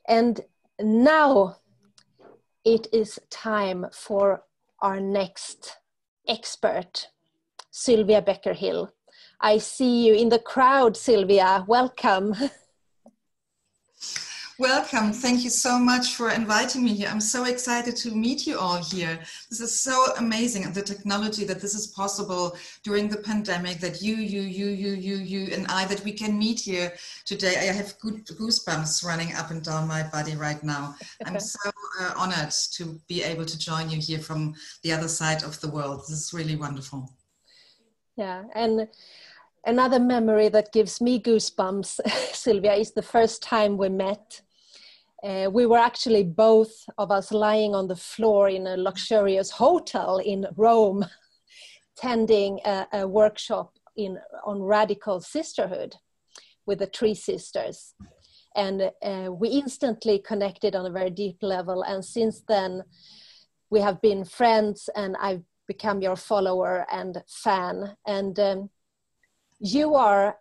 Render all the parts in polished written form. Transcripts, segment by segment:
And now it is time for our next expert, Sylvia Becker Hill. I see you in the crowd, Sylvia. Welcome. Welcome. Thank you so much for inviting me here. I'm so excited to meet you all here. This is so amazing, the technology that this is possible during the pandemic, that you and I, that we can meet here today. I have goosebumps running up and down my body right now. I'm so honored to be able to join you here from the other side of the world. This is really wonderful. Yeah, and another memory that gives me goosebumps, Sylvia, is the first time we met. We were actually both of us lying on the floor in a luxurious hotel in Rome, attending a workshop on radical sisterhood with the three sisters. And we instantly connected on a very deep level. And since then, we have been friends, and I've become your follower and fan. And you are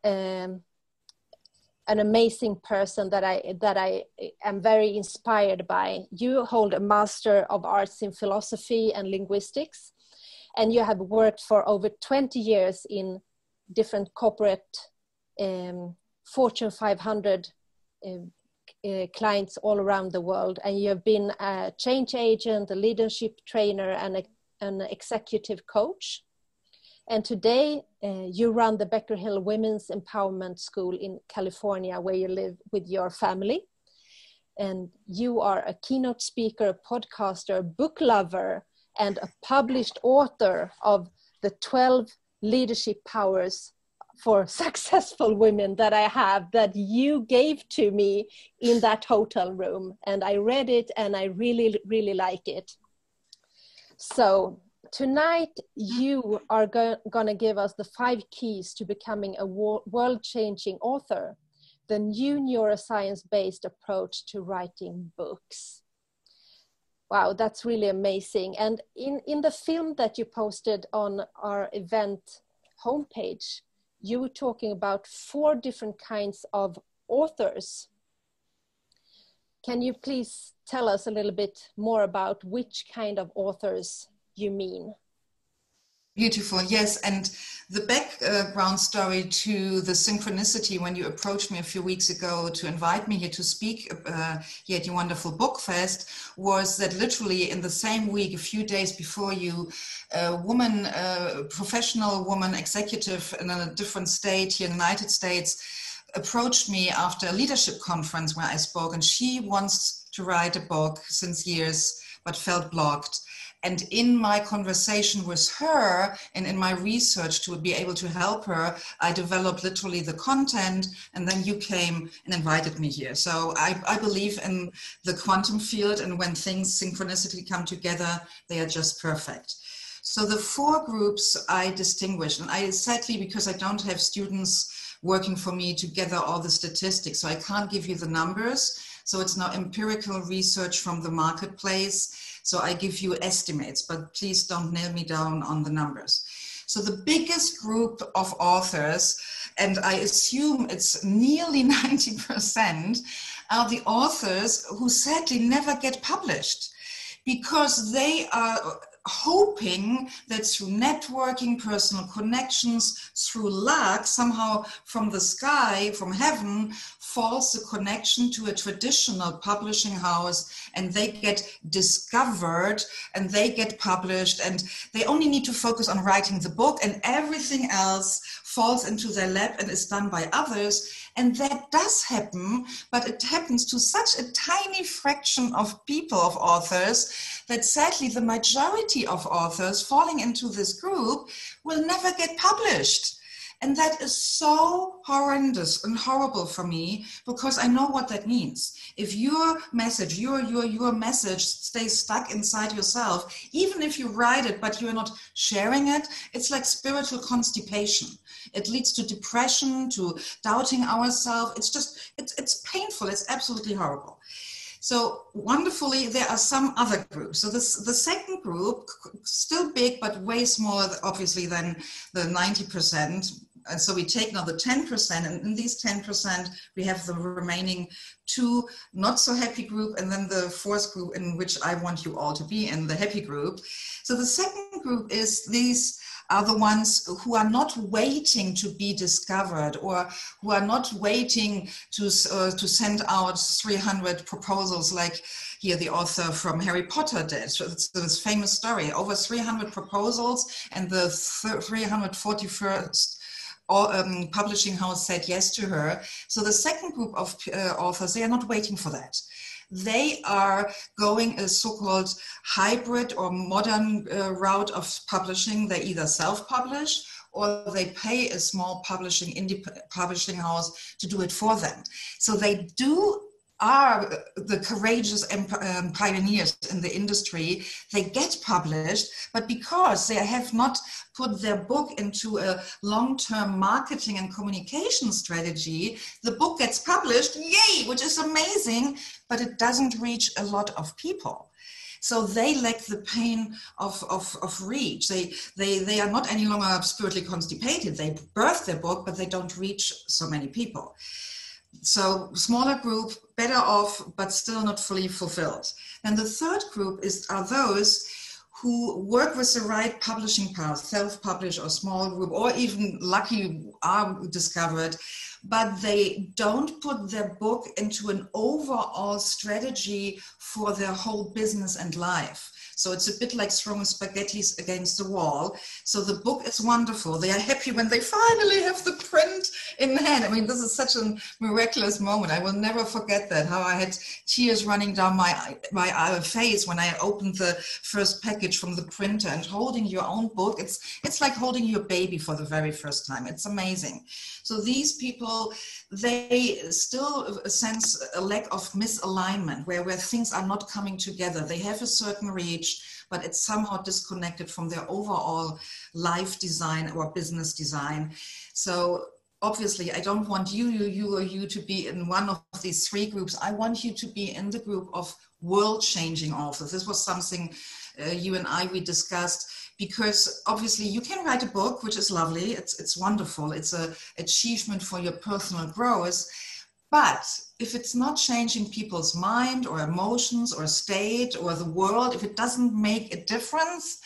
an amazing person that I am very inspired by. You hold a Master of Arts in Philosophy and Linguistics, and you have worked for over 20 years in different corporate Fortune 500 clients all around the world, and you have been a change agent, a leadership trainer, and an executive coach. And today you run the Becker Hill Women's Empowerment School in California, where you live with your family. And you are a keynote speaker, podcaster, book lover, and a published author of the 12 leadership powers for successful women that you gave to me in that hotel room. And I read it, and I really, really like it. So tonight, you are going to give us the 5 keys to becoming a world-changing author, the new neuroscience-based approach to writing books. Wow, that's really amazing. And in the film that you posted on our event homepage, you were talking about 4 different kinds of authors. Can you please tell us a little bit more about which kind of authors you mean? Beautiful, yes. And the background story to the synchronicity when you approached me a few weeks ago to invite me here to speak here at your wonderful book fest was that literally in the same week, a few days before you, a woman, professional woman, executive in a different state here in the United States, approached me after a leadership conference where I spoke, and she wants to write a book since years, but felt blocked. And in my conversation with her and in my research to be able to help her, I developed literally the content, and then you came and invited me here. So I believe in the quantum field, and when things synchronicity come together, they are just perfect. So the 4 groups I distinguished, and I sadly, because I don't have students working for me to gather all the statistics, so I can't give you the numbers. So it's now empirical research from the marketplace. So I give you estimates, but please don't nail me down on the numbers. So the biggest group of authors, and I assume it's nearly 90%, are the authors who sadly never get published, because they are hoping that through networking, personal connections, through luck, somehow from the sky, from heaven, falls the connection to a traditional publishing house, and they get discovered and they get published, and they only need to focus on writing the book, and everything else falls into their lap and is done by others. And that does happen, but it happens to such a tiny fraction of people, of authors, that sadly the majority of authors falling into this group will never get published. And that is so horrendous and horrible for me, because I know what that means. If your message, your message stays stuck inside yourself, even if you write it, but you're not sharing it, it's like spiritual constipation. It leads to depression, to doubting ourselves. It's just, it's painful. It's absolutely horrible. So wonderfully, there are some other groups. So the second group, still big, but way smaller, obviously, than the 90%, and so we take now the 10%, and in these 10%, we have the remaining 2 not so happy group, and then the 4th group in which I want you all to be in, the happy group. So the second group is these are the ones who are not waiting to be discovered, or who are not waiting to send out 300 proposals like here the author from Harry Potter did. So it's this famous story, over 300 proposals, and the 341st publishing house said yes to her. So the second group of authors, they are not waiting for that. They are going a so-called hybrid or modern route of publishing. They either self-publish or they pay a small indie publishing house to do it for them. So they are the courageous pioneers in the industry. They get published, but because they have not put their book into a long-term marketing and communication strategy, the book gets published, yay, which is amazing, but it doesn't reach a lot of people. So they lack the pain of reach. They are not any longer spiritually constipated. They birth their book, but they don't reach so many people. So smaller group, better off, but still not fully fulfilled. And the third group are those who work with the right publishing path, self-publish or small group, or even lucky are discovered, but they don't put their book into an overall strategy for their whole business and life. So it's a bit like throwing spaghettis against the wall. So the book is wonderful. They are happy when they finally have the print in hand. I mean, this is such a miraculous moment. I will never forget that, how I had tears running down my face when I opened the first package from the printer, and holding your own book. It's like holding your baby for the very first time. It's amazing. So these people, they still sense a lack of misalignment where things are not coming together. They have a certain reach, but it's somehow disconnected from their overall life design or business design. So obviously, I don't want you to be in one of these 3 groups. I want you to be in the group of world-changing authors. This was something you and we discussed, because obviously you can write a book, which is lovely. It's wonderful. It's an achievement for your personal growth. But if it's not changing people's mind or emotions or state or the world, if it doesn't make a difference,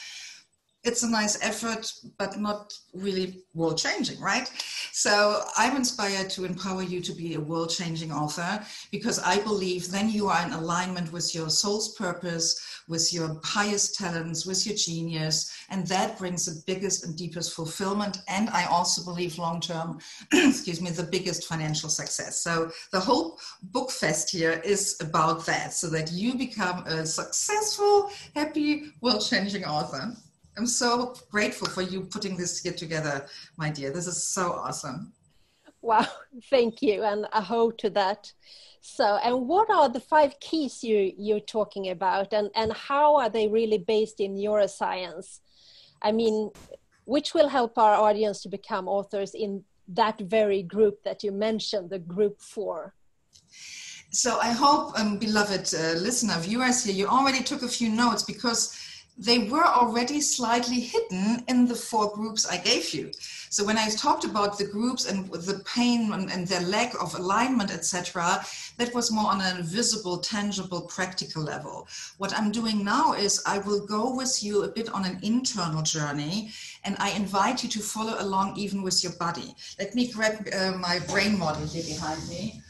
it's a nice effort, but not really world-changing, right? So I'm inspired to empower you to be a world-changing author, because I believe then you are in alignment with your soul's purpose, with your highest talents, with your genius, and that brings the biggest and deepest fulfillment. And I also believe long-term, excuse me, the biggest financial success. So the whole book fest here is about that, so that you become a successful, happy, world-changing author. I'm so grateful for you putting this here together, my dear. This is so awesome. Wow, thank you, and a ho to that. So, and what are the 5 keys you're talking about, and how are they really based in neuroscience? I mean, which will help our audience to become authors in that very group that you mentioned, the group 4? So I hope, beloved listener, viewers here, you already took a few notes, because they were already slightly hidden in the 4 groups I gave you. So when I talked about the groups and the pain and their lack of alignment, etc., that was more on a visible, tangible, practical level. What I'm doing now is I will go with you a bit on an internal journey, and I invite you to follow along even with your body. Let me grab my brain model here behind me.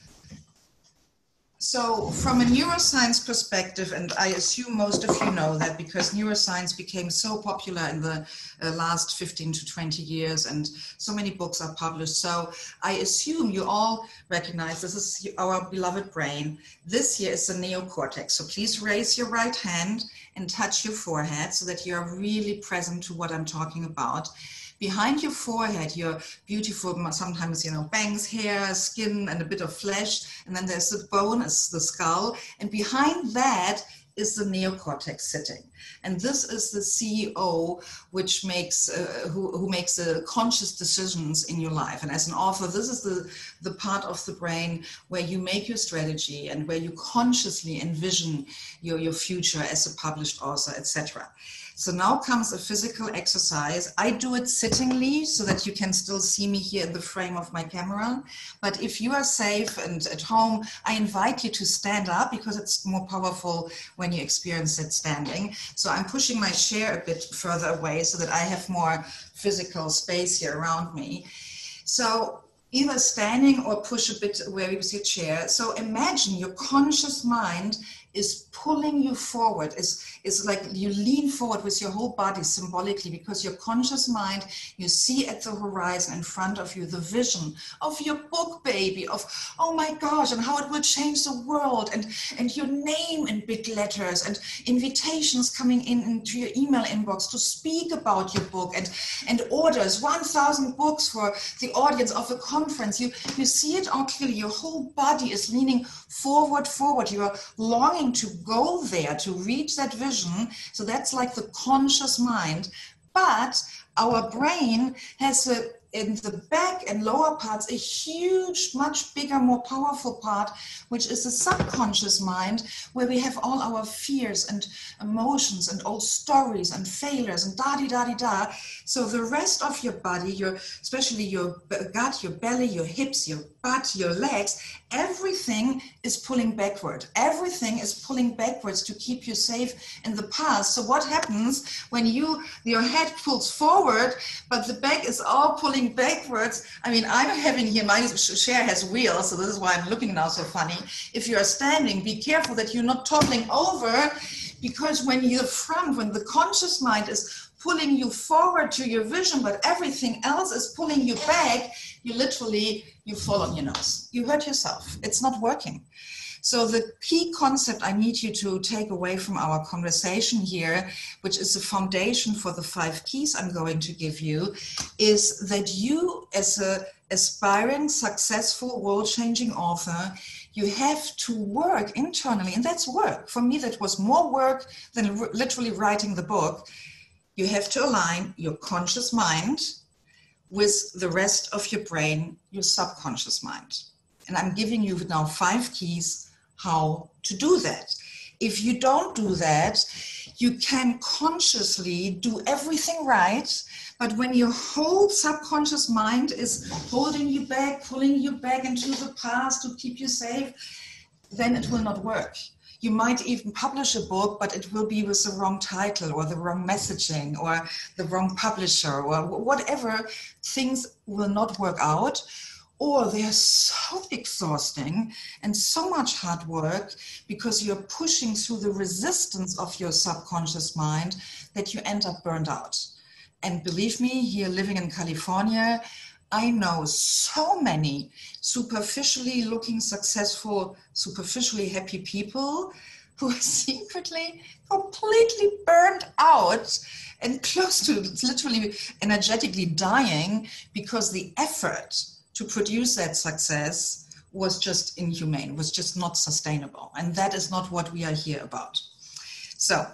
So from a neuroscience perspective, and I assume most of you know that because neuroscience became so popular in the last 15 to 20 years, and so many books are published. So I assume you all recognize this is our beloved brain. This here is the neocortex. So please raise your right hand and touch your forehead so that you are really present to what I'm talking about. Behind your forehead, your beautiful, sometimes, bangs, hair, skin, and a bit of flesh. And then there's the bone, is the skull. And behind that is the neocortex sitting. And this is the CEO, which makes who makes the conscious decisions in your life. And as an author, this is the part of the brain where you make your strategy and where you consciously envision your future as a published author, etc. So now comes a physical exercise. I do it sittingly so that you can still see me here in the frame of my camera. But if you are safe and at home, I invite you to stand up because it's more powerful when you experience it standing. So I'm pushing my chair a bit further away so that I have more physical space here around me. So either standing or push a bit away with your chair. So imagine your conscious mind is pulling you forward, is like you lean forward with your whole body symbolically, because your conscious mind, you see at the horizon in front of you the vision of your book, baby, of, oh my gosh, and how it will change the world, and your name in big letters, and invitations coming into your email inbox to speak about your book, and orders, 1,000 books for the audience of a conference. You see it all clearly. Your whole body is leaning forward. You are longing to go there, to reach that vision. So that's like the conscious mind. But our brain has in the back and lower parts a huge, much bigger, more powerful part, which is the subconscious mind, where we have all our fears and emotions and old stories and failures and da-di-da-di-da. So the rest of your body, especially your gut, your belly, your hips, your butt, your legs, everything is pulling backward. Everything is pulling backwards to keep you safe in the past. So what happens when your head pulls forward, but the back is all pulling backwards? I mean, I'm having here, my chair has wheels, so this is why I'm looking now so funny. If you are standing, be careful that you're not toppling over, because when the conscious mind is pulling you forward to your vision, but everything else is pulling you back, you fall on your nose. You hurt yourself. It's not working. So the key concept I need you to take away from our conversation here, which is the foundation for the 5 keys I'm going to give you, is that you, as an aspiring, successful, world-changing author, you have to work internally, and that's work. For me, that was more work than literally writing the book. You have to align your conscious mind with the rest of your brain, your subconscious mind. And I'm giving you now 5 keys how to do that. If you don't do that, you can consciously do everything right, but when your whole subconscious mind is holding you back, pulling you back into the past to keep you safe, then it will not work. You might even publish a book, but it will be with the wrong title or the wrong messaging or the wrong publisher or whatever. Things will not work out, or they are so exhausting and so much hard work because you're pushing through the resistance of your subconscious mind that you end up burned out. And believe me, here living in California, I know so many superficially looking successful, superficially happy people who are secretly completely burned out and close to literally energetically dying because the effort to produce that success was just inhumane, was just not sustainable. And that is not what we are here about. So,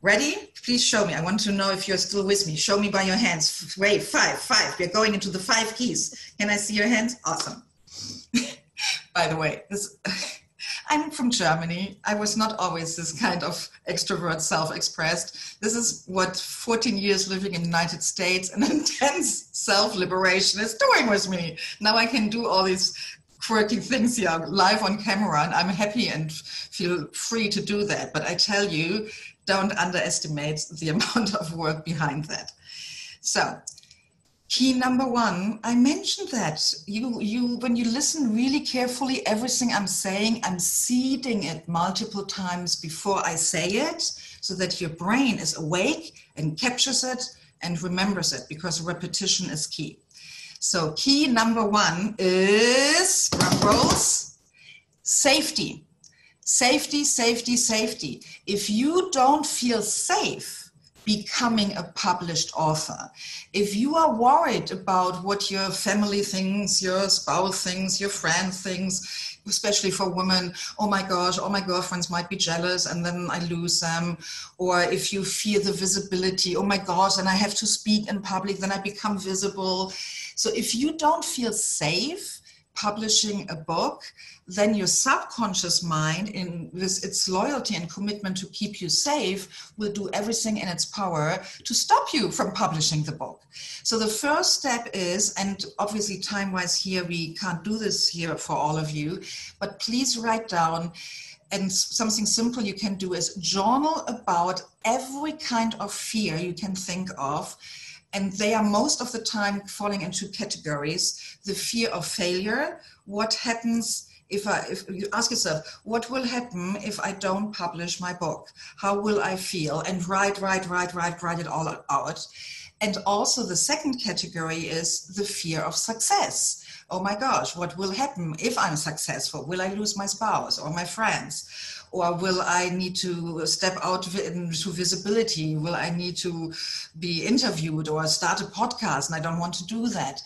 ready? Please show me. I want to know if you're still with me. Show me by your hands. Wait, 5. We're going into the 5 keys. Can I see your hands? Awesome. By the way, I'm from Germany. I was not always this kind of extrovert, self-expressed. This is what 14 years living in the United States and intense self-liberation is doing with me. Now I can do all these quirky things here live on camera, and I'm happy and feel free to do that. But I tell you, don't underestimate the amount of work behind that. So, key number 1, I mentioned that. When you listen really carefully, everything I'm saying, I'm seeding it multiple times before I say it, so that your brain is awake and captures it and remembers it, because repetition is key. So key number 1 is, drum rolls, safety. Safety, safety, safety. If you don't feel safe becoming a published author, if you are worried about what your family thinks, your spouse thinks, your friend thinks, especially for women, oh my gosh, all my girlfriends might be jealous and then I lose them. Or if you fear the visibility, oh my gosh, and I have to speak in public, then I become visible. So if you don't feel safe publishing a book, then your subconscious mind, with its loyalty and commitment to keep you safe, will do everything in its power to stop you from publishing the book. So the first step is, and obviously time-wise here, we can't do this here for all of you, but please write down, and something simple you can do is journal about every kind of fear you can think of. And they are most of the time falling into categories. The fear of failure. What happens if you ask yourself, what will happen if I don't publish my book? How will I feel? And write it all out. And also the second category is the fear of success. Oh my gosh, what will happen if I'm successful? Will I lose my spouse or my friends? Or will I need to step out into visibility? Will I need to be interviewed or start a podcast? And I don't want to do that.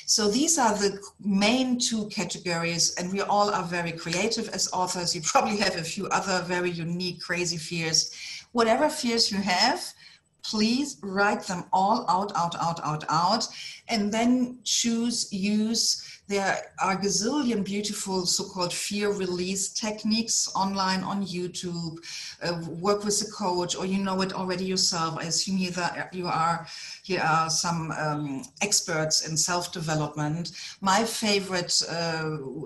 So these are the main two categories, and we all are very creative as authors. You probably have a few other very unique, crazy fears. Whatever fears you have, please write them all out, and then use. There are a gazillion beautiful so-called fear release techniques online on YouTube. Work with a coach, or you know it already yourself. I assume here are some experts in self-development. My favorite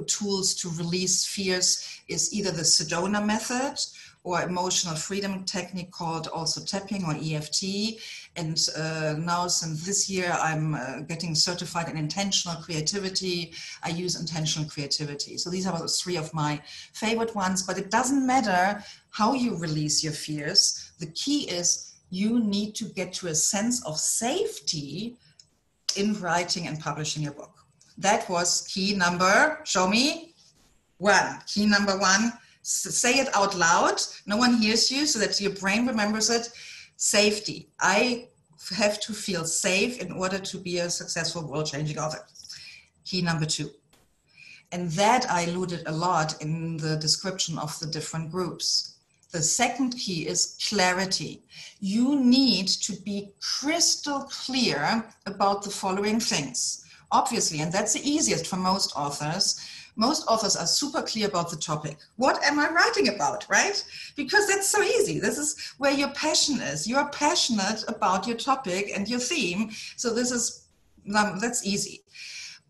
tools to release fears is either the Sedona method or emotional freedom technique called also tapping or EFT. And now since this year, I'm getting certified in intentional creativity. I use intentional creativity. So these are the three of my favorite ones, but it doesn't matter how you release your fears. The key is you need to get to a sense of safety in writing and publishing your book. That was key number, show me, one. Key number one. Say it out loud. No one hears you, so that your brain remembers it. Safety. I have to feel safe in order to be a successful world-changing author. Key number two. And that I alluded a lot in the description of the different groups. The second key is clarity. You need to be crystal clear about the following things. Obviously, and that's the easiest for most authors. Most authors are super clear about the topic. What am I writing about, right? Because that's so easy. This is where your passion is. You're passionate about your topic and your theme. So that's easy.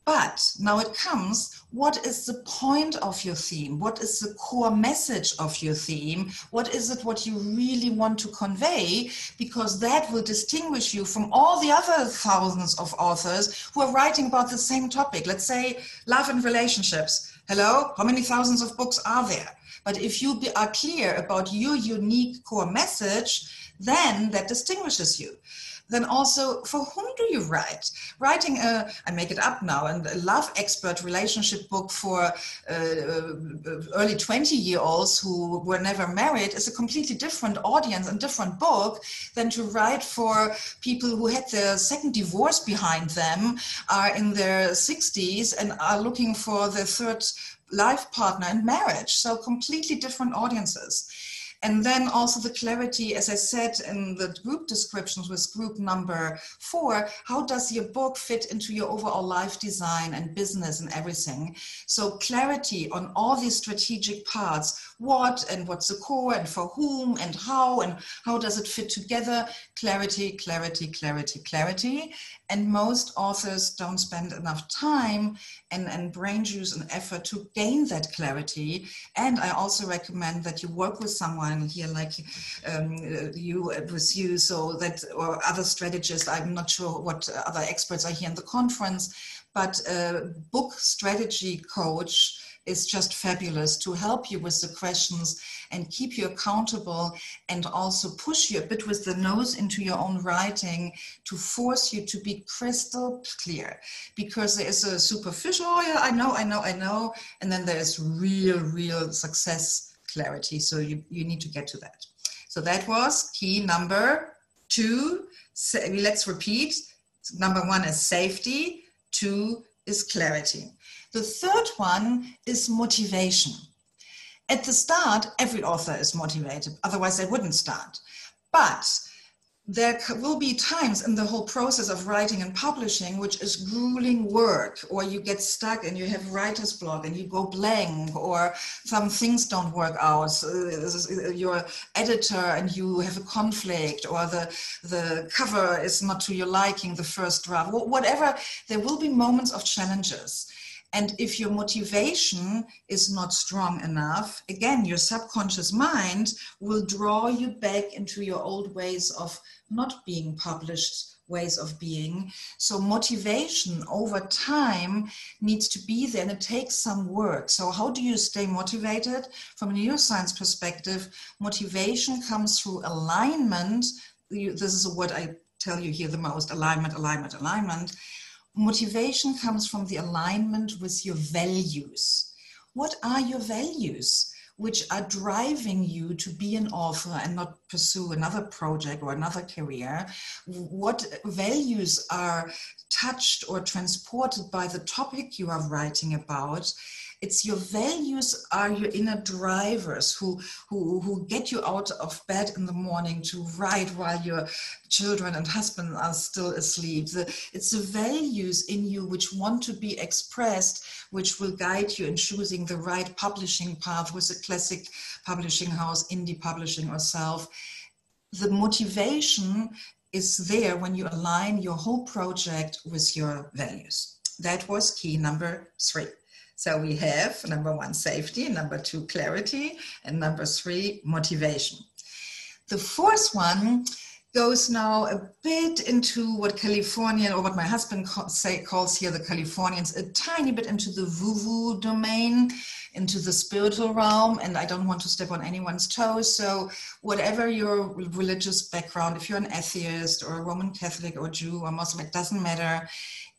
But now it comes, what is the point of your theme? What is the core message of your theme? What is it what you really want to convey? Because that will distinguish you from all the other thousands of authors who are writing about the same topic. Let's say love and relationships. Hello, how many thousands of books are there? But if you are clear about your unique core message, then that distinguishes you. Then also, for whom do you write? Writing I make it up now, and a love expert relationship book for early 20-year-olds who were never married is a completely different audience and different book than to write for people who had their second divorce behind them, are in their 60s and are looking for their third life partner in marriage. So completely different audiences. And then also the clarity, as I said in the group descriptions with group number 4, how does your book fit into your overall life design and business and everything? So clarity on all these strategic parts, what and what's the core and for whom and how does it fit together? Clarity, clarity, clarity, clarity. And most authors don't spend enough time and brain juice and effort to gain that clarity. And I also recommend that you work with someone here like with you, so that, or other strategists. I'm not sure what other experts are here in the conference, but a book strategy coach is just fabulous to help you with the questions and keep you accountable, and also push you a bit with the nose into your own writing to force you to be crystal clear. Because there is a superficial, oh yeah, I know, and then there is real success clarity. So you need to get to that. So that was key number 2. So let's repeat. Number 1 is safety. 2 is clarity. The third one is motivation. At the start, every author is motivated, otherwise they wouldn't start. But there will be times in the whole process of writing and publishing which is grueling work, or you get stuck and you have writer's block and you go blank, or some things don't work out, your editor and you have a conflict, or the cover is not to your liking, the first draft, whatever. There will be moments of challenges. And if your motivation is not strong enough, again, your subconscious mind will draw you back into your old ways of not being published, ways of being. So motivation over time needs to be there, and it takes some work. So how do you stay motivated? From a neuroscience perspective, motivation comes through alignment. This is what I tell you here the most: alignment, alignment, alignment. Motivation comes from the alignment with your values. What are your values which are driving you to be an author and not pursue another project or another career? What values are touched or transported by the topic you are writing about? It's your values are your inner drivers who get you out of bed in the morning to write while your children and husband are still asleep. It's the values in you which want to be expressed, which will guide you in choosing the right publishing path with a classic publishing house, indie publishing, or self. The motivation is there when you align your whole project with your values. That was key number 3. So we have number 1, safety, number 2, clarity, and number 3, motivation. The fourth one goes now a bit into what Californian, or what my husband calls here the Californians, a tiny bit into the woo-woo domain, into the spiritual realm, and I don't want to step on anyone's toes. So whatever your religious background, if you're an atheist or a Roman Catholic or Jew or Muslim, it doesn't matter.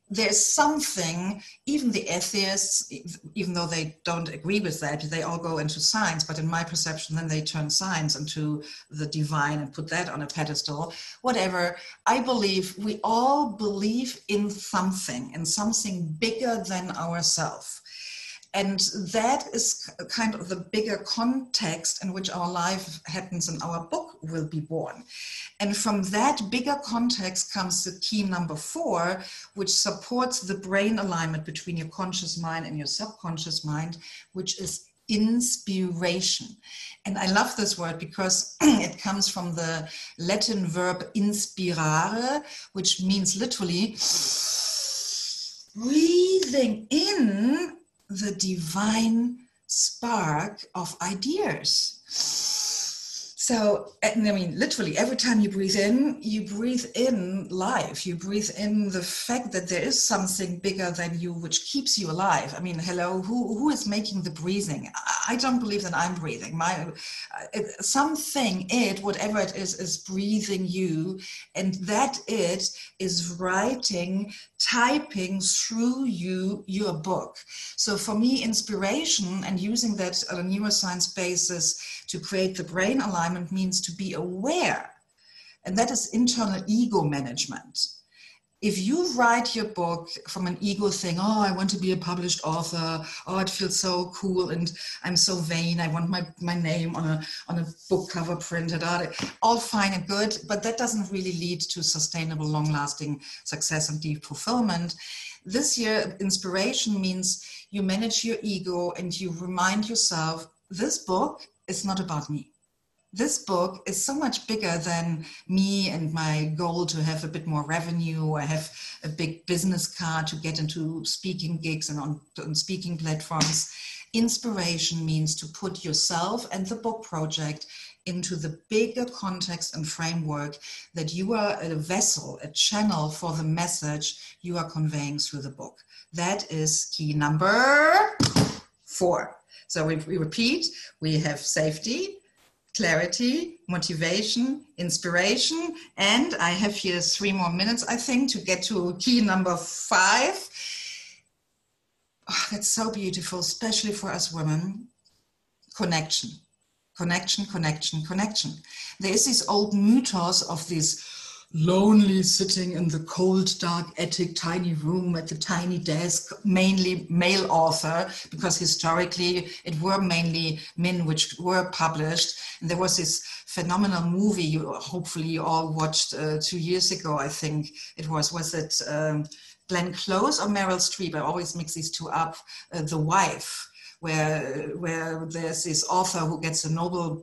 There's something, even the atheists, even though they don't agree with that, they all go into science, but in my perception, then they turn science into the divine and put that on a pedestal. Whatever, I believe we all believe in something bigger than ourselves. And that is kind of the bigger context in which our life happens and our book will be born. And from that bigger context comes the key number 4, which supports the brain alignment between your conscious mind and your subconscious mind, which is inspiration. And I love this word because it comes from the Latin verb inspirare, which means literally breathing in the divine spark of ideas. So, I mean, literally every time you breathe in life, you breathe in the fact that there is something bigger than you which keeps you alive. I mean, hello, who is making the breathing? I don't believe that I'm breathing. Whatever it is breathing you, and that it is writing, typing through you, your book. So for me, inspiration and using that on a neuroscience basis to create the brain alignment means to be aware. And that is internal ego management. If you write your book from an ego thing, oh, I want to be a published author, oh, it feels so cool and I'm so vain, I want my name on a book cover printed out, all fine and good, but that doesn't really lead to sustainable, long-lasting success and deep fulfillment. This year, inspiration means you manage your ego and you remind yourself, this book is not about me. This book is so much bigger than me and my goal to have a bit more revenue or have a big business card to get into speaking gigs and on speaking platforms. Inspiration means to put yourself and the book project into the bigger context and framework that you are a vessel, a channel for the message you are conveying through the book. That is key number 4. So we repeat, we have safety, clarity, motivation, inspiration, and I have here 3 more minutes, I think, to get to key number 5. Oh, that's so beautiful, especially for us women. Connection, connection, connection, connection. There is this old mythos of this lonely sitting in the cold, dark attic, tiny room at the tiny desk, mainly male author, because historically it were mainly men which were published. And there was this phenomenal movie you hopefully all watched 2 years ago, I think it was it Glenn Close or Meryl Streep? I always mix these two up. The Wife, where there's this author who gets a Nobel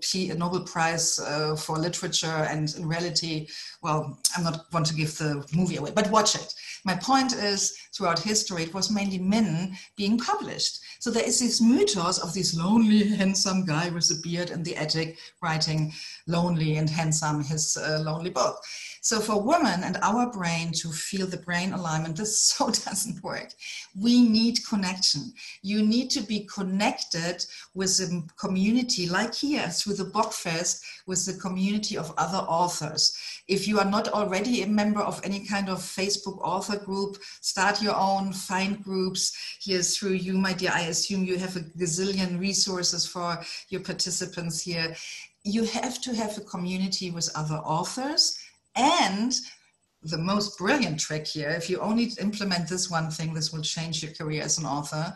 Prize for literature, and in reality, well, I'm not want to give the movie away, but watch it. My point is, throughout history, it was mainly men being published. So there is this mythos of this lonely, handsome guy with a beard in the attic writing lonely and handsome his lonely book. So for women and our brain to feel the brain alignment, this so doesn't work. We need connection. You need to be connected with a community, like here through the Bokfest, with the community of other authors. If you are not already a member of any kind of Facebook author group, start your own, find groups. Here through you, my dear, I assume you have a gazillion resources for your participants here. You have to have a community with other authors. And the most brilliant trick here, if you only implement this one thing, this will change your career as an author.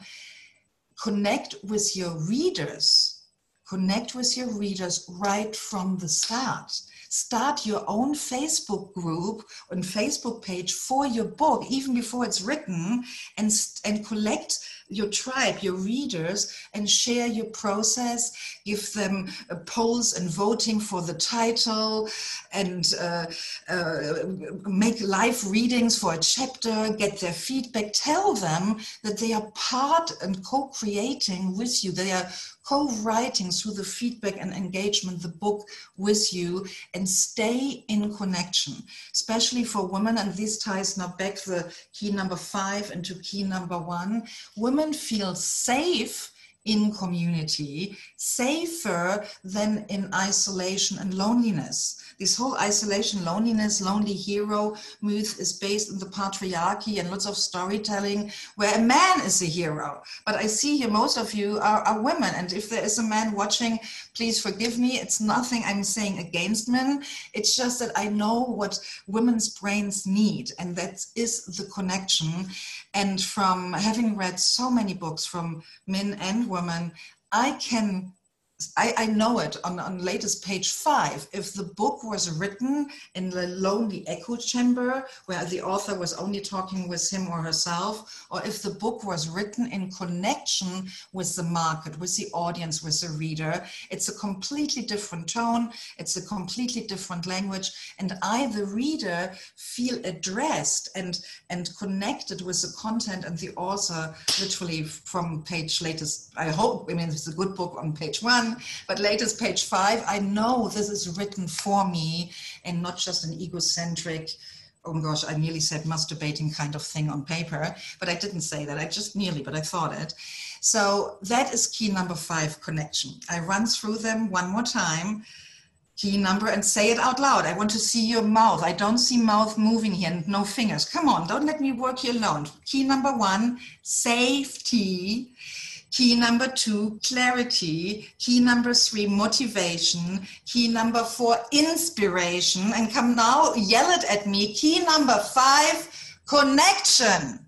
Connect with your readers. Connect with your readers right from the start. Start your own Facebook group and Facebook page for your book, even before it's written, and collect your tribe, your readers, and share your process. Give them polls and voting for the title, and make live readings for a chapter, get their feedback. Tell them that they are part and co-creating with you. They are co-writing through the feedback and engagement the book with you, and stay in connection, especially for women. And this ties now back the key number 5 into key number 1. Women feel safe in community, safer than in isolation and loneliness. This whole isolation, loneliness, lonely hero myth is based on the patriarchy and lots of storytelling where a man is the hero. But I see here most of you are women. And if there is a man watching, please forgive me. It's nothing I'm saying against men. It's just that I know what women's brains need, and that is the connection. And from having read so many books from men and women, I know it on latest page 5. If the book was written in the lonely echo chamber where the author was only talking with him or herself, or if the book was written in connection with the market, with the audience, with the reader, it's a completely different tone, it's a completely different language, and I, the reader, feel addressed and connected with the content and the author, literally from page latest, I hope, I mean, it's a good book on page 1, but latest page 5, I know this is written for me and not just an egocentric, oh my gosh, I nearly said masturbating kind of thing on paper, but I didn't say that. I just nearly, but I thought it. So that is key number 5, connection. I run through them one more time. Key number, and say it out loud. I want to see your mouth. I don't see mouth moving here and no fingers. Come on, don't let me work here alone. Key number 1, safety. Key number 2, clarity. Key number 3, motivation. Key number 4, inspiration. And come now, yell it at me. Key number 5, connection.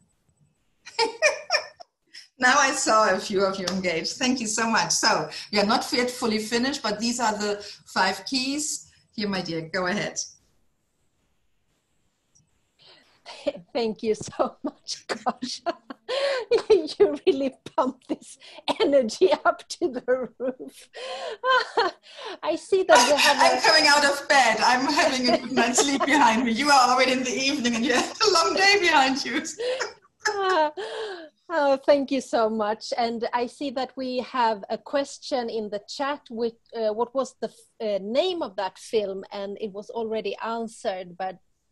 Now I saw a few of you engaged. Thank you so much. So we are not yet fully finished, but these are the 5 keys. Here, my dear, go ahead. Thank you so much, gosh. You really pump this energy up to the roof. I see that I'm coming out of bed. I'm having a good night's sleep behind me. You are already in the evening and you have a long day behind you. Oh, thank you so much. And I see that we have a question in the chat with what was the name of that film, and it was already answered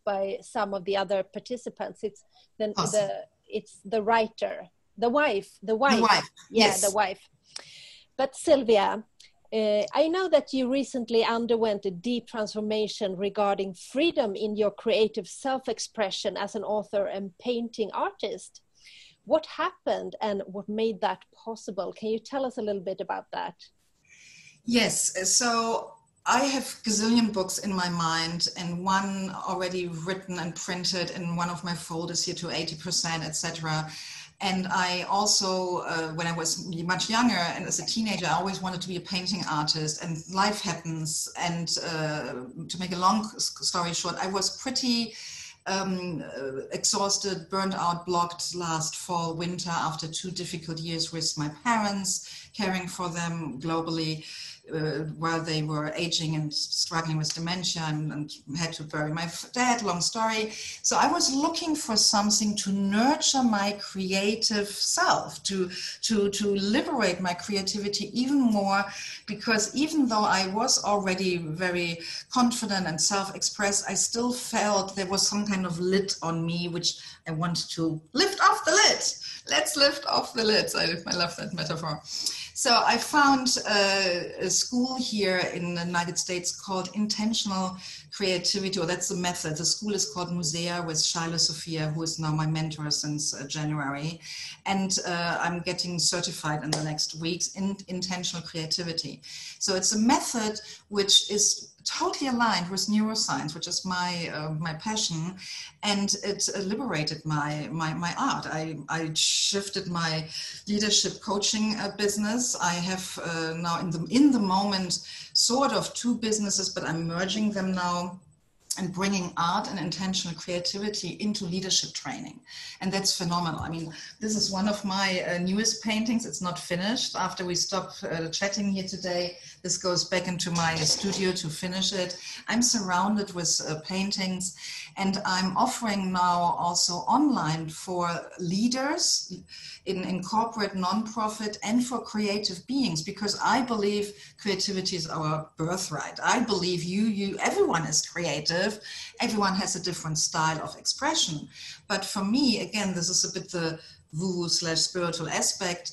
by some of the other participants. It's the writer, the wife. Yeah, yes. The wife. But Sylvia, I know that you recently underwent a deep transformation regarding freedom in your creative self-expression as an author and painting artist. What happened and what made that possible? Can you tell us a little bit about that? Yes, so I have gazillion books in my mind, and one already written and printed in one of my folders here to 80%, etc. And I also, when I was much younger and as a teenager, I always wanted to be a painting artist, and life happens. And to make a long story short, I was pretty exhausted, burned out, blocked last fall, winter, after 2 difficult years with my parents, caring for them globally. While they were aging and struggling with dementia, and had to bury my dad, long story. So I was looking for something to nurture my creative self, to liberate my creativity even more, because even though I was already very confident and self-expressed, I still felt there was some kind of lid on me, which I wanted to lift off the lid. Let's lift off the lids. I love that metaphor. So I found a school here in the United States called Intentional Creativity, or that's the method. The school is called Musea, with Sophia, who is now my mentor since January. And I'm getting certified in the next weeks in intentional creativity. So it's a method which is totally aligned with neuroscience, which is my passion, and it liberated my art. I shifted my leadership coaching business. I have now in the moment sort of 2 businesses, but I'm merging them now and bringing art and intentional creativity into leadership training. And that's phenomenal. I mean, this is one of my newest paintings. It's not finished. After we stop chatting here today, this goes back into my studio to finish it. I'm surrounded with paintings, and I'm offering now also online for leaders in corporate, nonprofit, and for creative beings, because I believe creativity is our birthright. I believe everyone is creative. Everyone has a different style of expression. But for me, again, this is a bit the woo/spiritual aspect.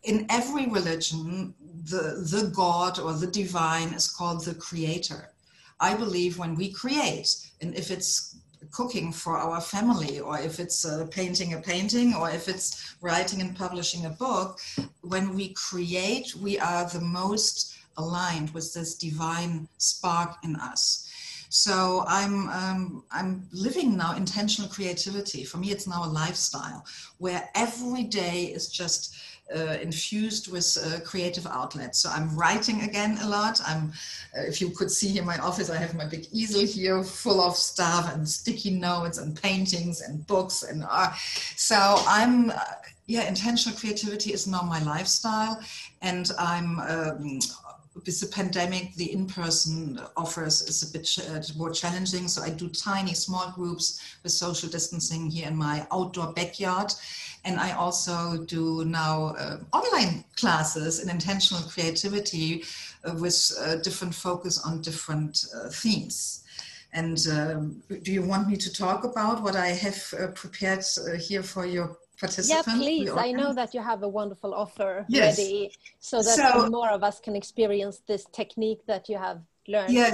In every religion, the God or the divine is called the creator. I believe when we create, and if it's cooking for our family, or if it's painting a painting, or if it's writing and publishing a book, when we create, we are the most aligned with this divine spark in us. So I'm living now intentional creativity. For me, it's now a lifestyle where every day is just infused with creative outlets. So I'm writing again a lot. If you could see in my office, I have my big easel here full of stuff and sticky notes and paintings and books and art. So intentional creativity is now my lifestyle, and I'm with the pandemic, the in-person offers is a bit more challenging. So I do tiny, small groups with social distancing here in my outdoor backyard. And I also do now online classes in intentional creativity with different focus on different themes. And do you want me to talk about what I have prepared here for your participants? Yeah, please. I know that you have a wonderful offer ready, so that more of us can experience this technique that you have learned. Yeah,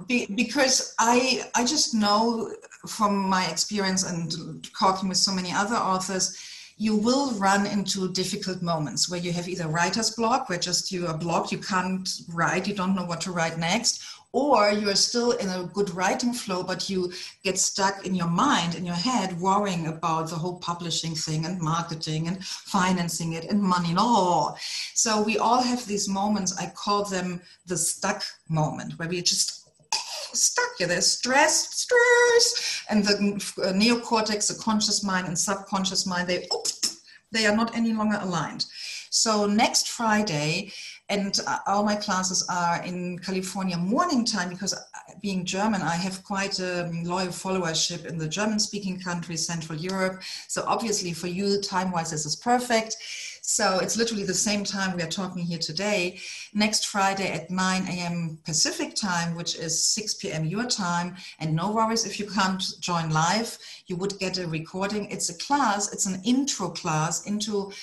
because I just know from my experience and talking with so many other authors, you will run into difficult moments where you have either writer's block, where just you are blocked, you can't write, you don't know what to write next, or you are still in a good writing flow, but you get stuck in your mind, in your head, worrying about the whole publishing thing and marketing and financing it and money and all. So we all have these moments, I call them the stuck moment, where we just stuck. Yeah, there's stress, and the neocortex, the conscious mind and subconscious mind, they are not any longer aligned. So next Friday, and all my classes are in California morning time, because being German, I have quite a loyal followership in the German-speaking countries, Central Europe. So obviously for you, time-wise, this is perfect. So it's literally the same time we are talking here today. Next Friday at 9 a.m. Pacific time, which is 6 p.m. your time. And no worries if you can't join live, you would get a recording. It's a class, it's an intro class into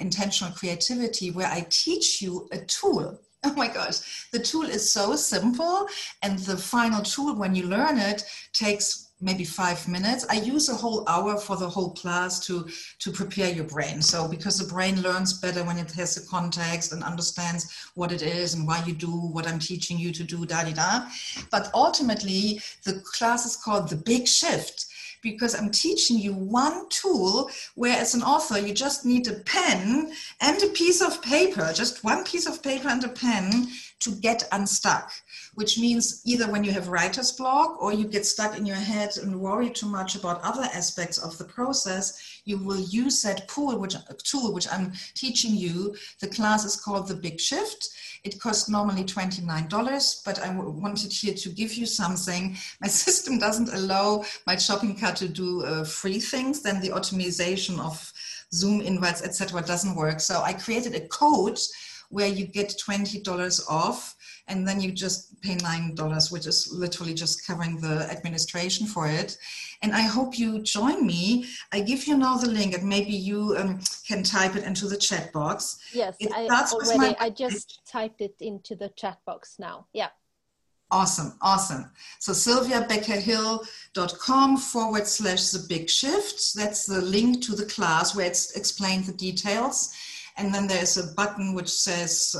intentional creativity, where I teach you a tool. Oh my gosh, the tool is so simple, and the final tool, when you learn it, takes maybe 5 minutes. I use a whole hour for the whole class to prepare your brain. So because the brain learns better when it has a context and understands what it is and why you do what I'm teaching you to do, da-di-da. But ultimately, the class is called The Big Shift, because I'm teaching you one tool where as an author, you just need a pen and a piece of paper, just one piece of paper and a pen to get unstuck, which means either when you have writer's block or you get stuck in your head and worry too much about other aspects of the process, you will use that tool which I'm teaching you. The class is called The Big Shift. It costs normally $29, but I wanted here to give you something. My system doesn't allow my shopping cart to do free things, then the automation of Zoom invites, etc. doesn't work. So I created a code where you get $20 off, and then you just pay $9, which is literally just covering the administration for it. And I hope you join me. I give you now the link, and maybe you can type it into the chat box. Yes, I just typed it into the chat box now. Yeah. Awesome, awesome. So sylviabeckerhill.com/the big shift. That's the link to the class where it's explained the details. And then there's a button which says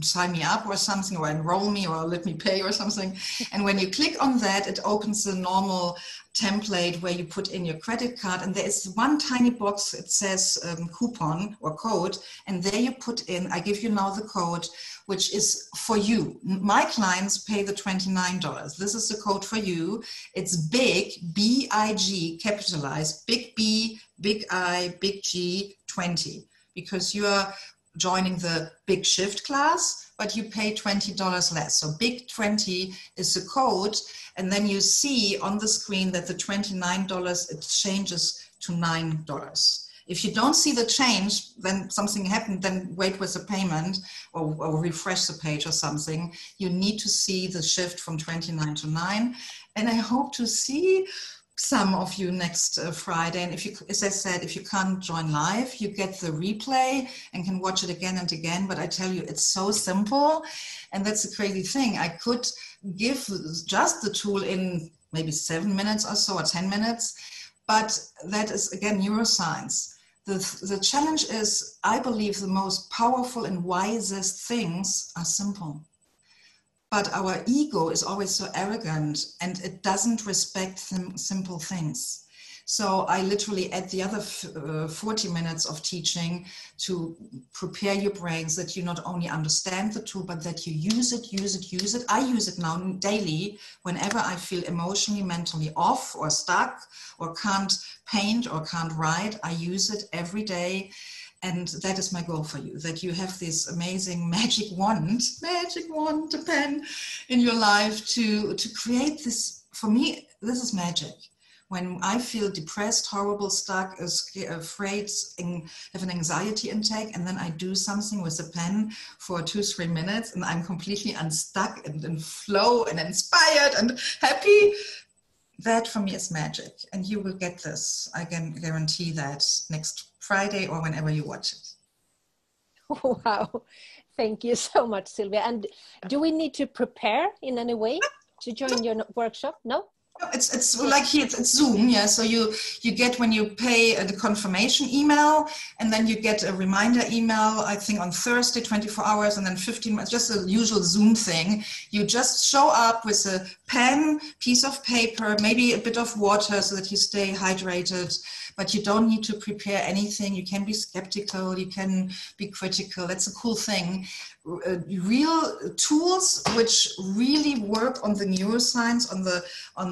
sign me up or something, or enroll me, or let me pay or something. And when you click on that, it opens the normal template where you put in your credit card. And there is one tiny box, it says coupon or code. And there you put in, I give you now the code, which is for you. My clients pay the $29. This is the code for you. It's big, B-I-G, capitalized, big B, big I, big G, 20. Because you are joining the Big Shift class, but you pay $20 less. So big 20 is the code. And then you see on the screen that the $29, it changes to $9. If you don't see the change, then something happened, then wait with the payment or refresh the page or something. You need to see the shift from 29 to 9. And I hope to see some of you next Friday. And if you, as I said, if you can't join live, you get the replay and can watch it again and again. But I tell you, it's so simple. And that's the crazy thing. I could give just the tool in maybe 7 minutes or so, or 10 minutes. But that is, again, neuroscience. The challenge is, I believe the most powerful and wisest things are simple. But our ego is always so arrogant, and it doesn't respect simple things. So I literally add the other 40 minutes of teaching to prepare your brains that you not only understand the tool, but that you use it. I use it now daily whenever I feel emotionally, mentally off or stuck or can't paint or can't write. I use it every day. And that is my goal for you, that you have this amazing magic wand, a pen in your life to create this. For me, this is magic. When I feel depressed, horrible, stuck, afraid, have an anxiety intake, and then I do something with a pen for 2-3 minutes, and I'm completely unstuck and in flow and inspired and happy. That for me is magic, and you will get this. I can guarantee that next Friday or whenever you watch it. Wow, thank you so much, Sylvia. And do we need to prepare in any way to join your workshop? No? It's like here, it's Zoom, yeah. So you get, when you pay, the confirmation email, and then you get a reminder email, I think on Thursday, 24 hours, and then 15 minutes, just the usual Zoom thing. You just show up with a pen, piece of paper, maybe a bit of water so that you stay hydrated, but you don't need to prepare anything. You can be skeptical, you can be critical. That's a cool thing. Real tools which really work on the neuroscience, on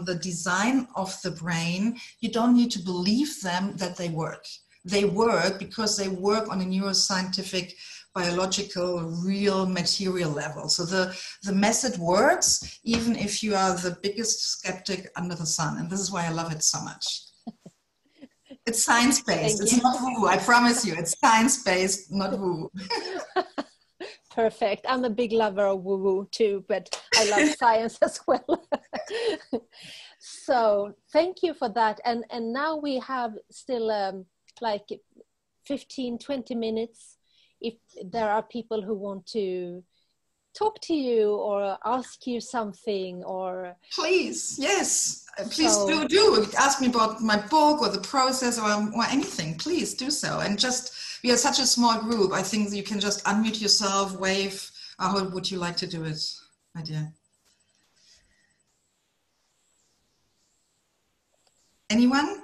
the design of the brain. You don't need to believe them that they work. They work because they work on a neuroscientific, biological, real material level. So the method works even if you are the biggest skeptic under the sun. And this is why I love it so much. It's science-based. It's not woo. I promise you, it's science-based, not woo. Perfect. I'm a big lover of woo-woo too, but I love science as well. So thank you for that. And now we have still like 15-20 minutes if there are people who want to talk to you or ask you something, or please, yes. Please do ask me about my book or the process or anything. Please do so. And just, we are such a small group. I think you can just unmute yourself, wave. How would you like to do it, my dear? Anyone?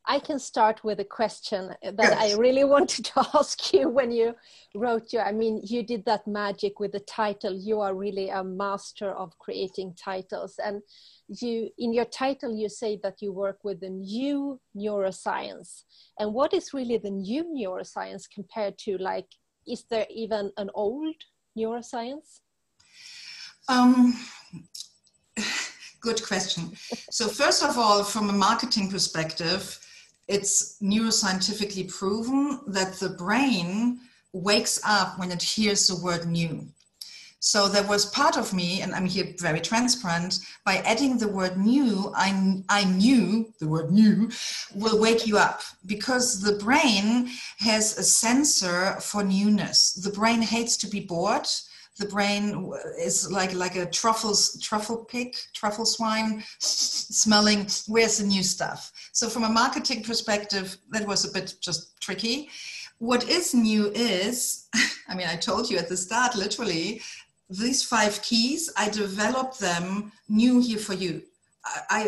I can start with a question that I really wanted to ask you when you wrote I mean, you did that magic with the title. You are really a master of creating titles. And you, in your title, you say that you work with the new neuroscience. And what is really the new neuroscience compared to, like, is there even an old neuroscience? Good question. So first of all, from a marketing perspective, it's neuroscientifically proven that the brain wakes up when it hears the word new. So there was part of me, and I'm here very transparent, by adding the word new, I knew the word new will wake you up, because the brain has a sensor for newness. The brain hates to be bored. The brain is like a truffle swine, smelling, where's the new stuff? So from a marketing perspective, that was a bit just tricky. What is new is, I mean, I told you at the start, literally, these 5 keys, I developed them new here for you.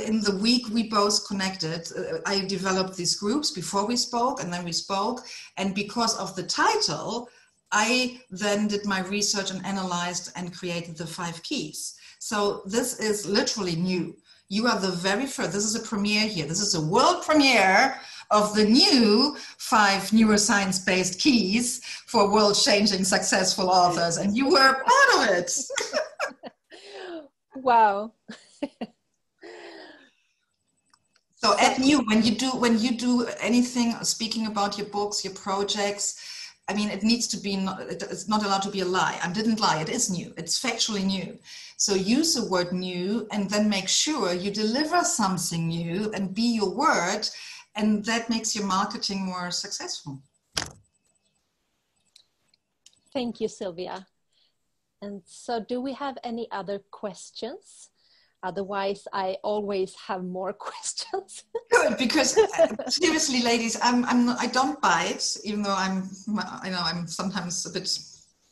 In the week we both connected, I developed these groups before we spoke, and then we spoke. And because of the title, I then did my research and analyzed and created the 5 keys. So this is literally new. You are the very first, this is a premiere here. This is a world premiere of the new 5 neuroscience-based keys for world-changing successful authors. And you were part of it. Wow. So at new, when you do anything, speaking about your books, your projects, I mean, it needs to be, it's not allowed to be a lie. I didn't lie, it is new, it's factually new. So use the word new and then make sure you deliver something new and be your word, and that makes your marketing more successful. Thank you, Sylvia. And so do we have any other questions? Otherwise, I always have more questions. Good, because seriously, ladies, I don't bite, even though I'm sometimes a bit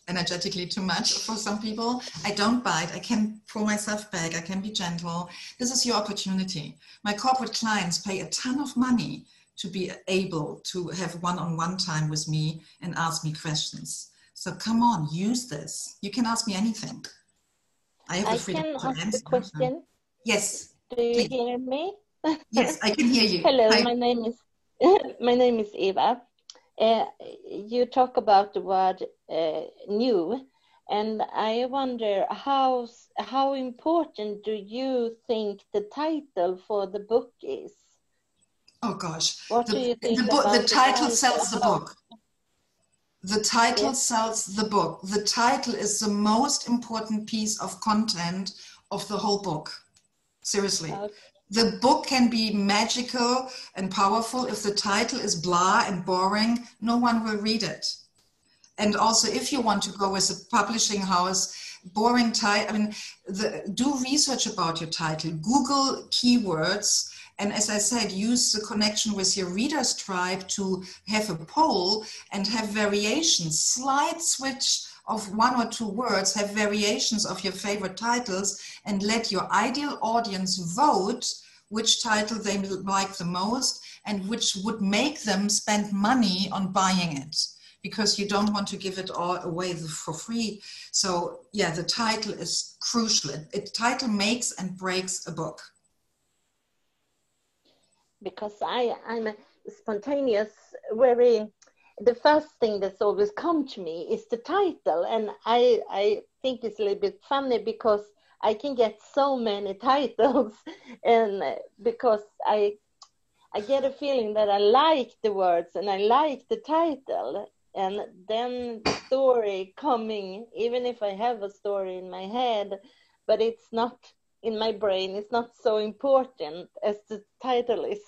energetically too much for some people. I don't bite. I can pull myself back. I can be gentle. This is your opportunity. My corporate clients pay a ton of money to be able to have one-on-one time with me and ask me questions. So come on, use this. You can ask me anything. I have the freedom to answer. Ask a question. Yes. Do you please. hear me? Yes, I can hear you. Hello, Hi. my name is Eva. You talk about the word new, and I wonder how important do you think the title for the book is? Oh gosh, What do you think the title sells the book. The title Yes. sells the book. The title is the most important piece of content of the whole book. Seriously. Okay. The book can be magical and powerful. If the title is blah and boring, no one will read it. And also, if you want to go with a publishing house, boring title, I mean, do research about your title, Google keywords, and as I said, use the connection with your readers tribe to have a poll and have variations, slight switch of 1 or 2 words, have variations of your favorite titles, and let your ideal audience vote which title they like the most and which would make them spend money on buying it, because you don't want to give it all away for free. So yeah, the title is crucial. Title makes and breaks a book. Because I'm a spontaneous, the first thing that's always come to me is the title. And I think it's a little bit funny because I can get so many titles, and because I get a feeling that I like the words and I like the title, and then the story coming, even if I have a story in my head, but it's not in my brain, it's not so important as the title is.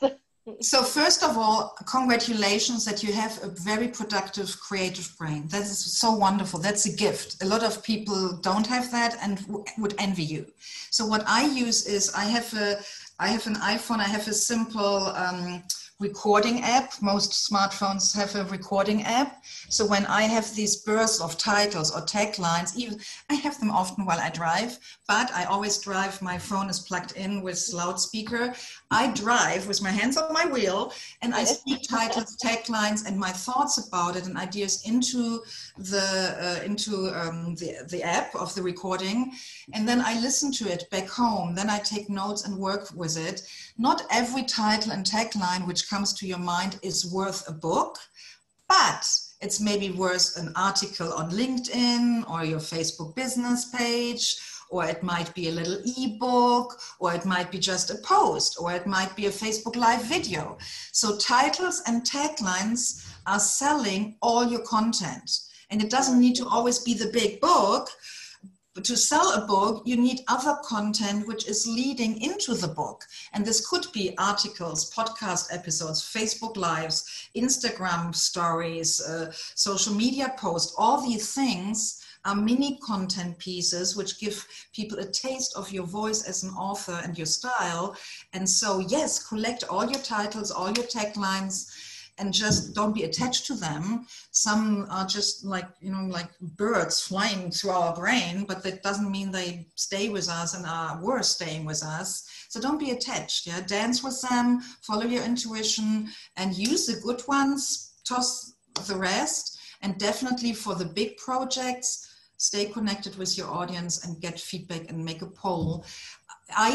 So first of all, congratulations that you have a very productive, creative brain. That is so wonderful. That's a gift. A lot of people don't have that and would envy you. So what I use is I have an iPhone. I have a simple recording app. Most smartphones have a recording app. So when I have these bursts of titles or taglines, even I have them often while I drive, but I always drive, my phone is plugged in with loudspeaker. I drive with my hands on my wheel and I speak titles, taglines and my thoughts about it and ideas into the app of the recording. And then I listen to it back home. Then I take notes and work with it. Not every title and tagline which comes to your mind is worth a book, but it's maybe worth an article on LinkedIn or your Facebook business page, or it might be a little ebook, or it might be just a post, or it might be a Facebook Live video. So titles and taglines are selling all your content. And it doesn't need to always be the big book. But to sell a book, you need other content which is leading into the book. And this could be articles, podcast episodes, Facebook Lives, Instagram stories, social media posts. All these things are mini content pieces which give people a taste of your voice as an author and your style. And so, yes, collect all your titles, all your taglines, and just don't be attached to them. Some are just like, like birds flying through our brain, but that doesn't mean they stay with us and are worth staying with us. So don't be attached, yeah? Dance with them, follow your intuition, and use the good ones, toss the rest, and definitely for the big projects, stay connected with your audience and get feedback and make a poll.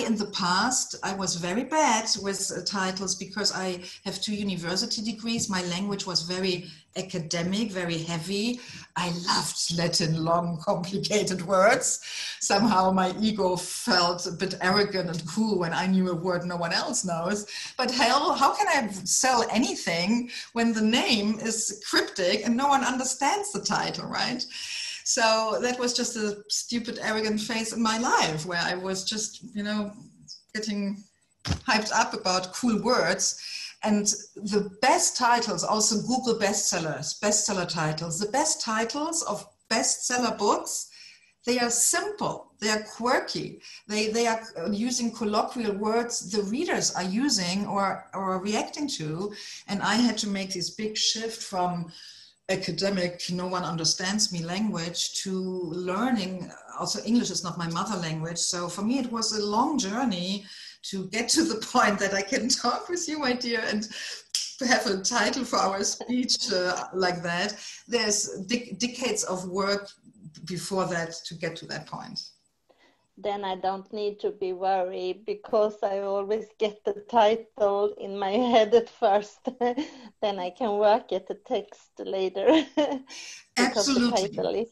In the past, I was very bad with titles because I have 2 university degrees. My language was very academic, very heavy. I loved Latin, long, complicated words. Somehow my ego felt a bit arrogant and cool when I knew a word no one else knows. But hell, how can I sell anything when the name is cryptic and no one understands the title, right? So that was just a stupid, arrogant phase in my life where I was just, getting hyped up about cool words. And the best titles, also Google bestseller titles, the best titles of bestseller books, they are simple, they are quirky, they are using colloquial words the readers are using or reacting to. And I had to make this big shift from academic, no one understands me language to learning. Also, English is not my mother language. So for me, it was a long journey to get to the point that I can talk with you, my dear, and have a title for our speech like that. There's decades of work before that to get to that point. Then I don't need to be worried because I always get the title in my head at first. Then I can work at the text later. Absolutely.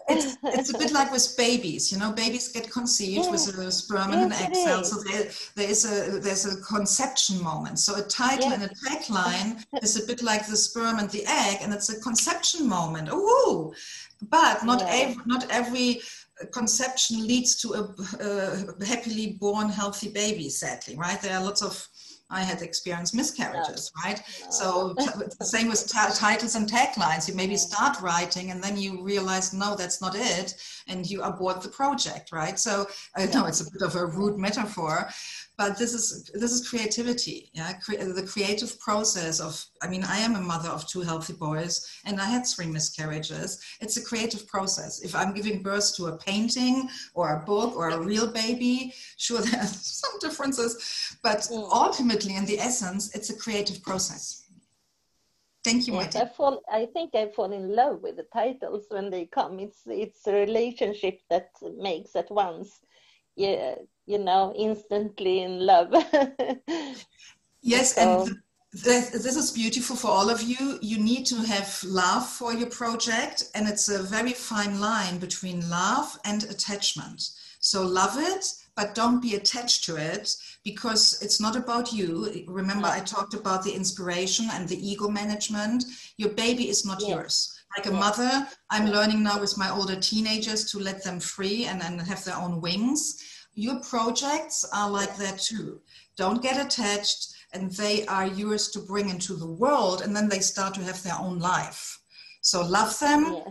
It's a bit like with babies. Babies get conceived with a sperm and an egg cell. So there's a conception moment. So a title and a tagline is a bit like the sperm and the egg, and it's a conception moment. Ooh! But not every conception leads to a happily born, healthy baby, sadly, right? There are lots of, I had experienced miscarriages, right? So the same with titles and taglines. You maybe start writing and then you realize, no, that's not it. And you abort the project, right? So I know it's a bit of a rude metaphor, but this is creativity, yeah? The creative process of, I am a mother of 2 healthy boys and I had 3 miscarriages. It's a creative process. If I'm giving birth to a painting or a book or a real baby, sure, there are some differences, but ultimately in the essence, it's a creative process. Thank you, yes, I think I fall in love with the titles when they come. It's a relationship that makes at once. Yeah, instantly in love. Yes, so. And this is beautiful for all of you. You need to have love for your project, and it's a very fine line between love and attachment. So love it, but don't be attached to it because it's not about you. Remember, I talked about the inspiration and the ego management. Your baby is not yours. Like a mother, I'm learning now with my older teenagers to let them free and have their own wings. Your projects are like that too. Don't get attached. and they are yours to bring into the world, and then they start to have their own life. So love them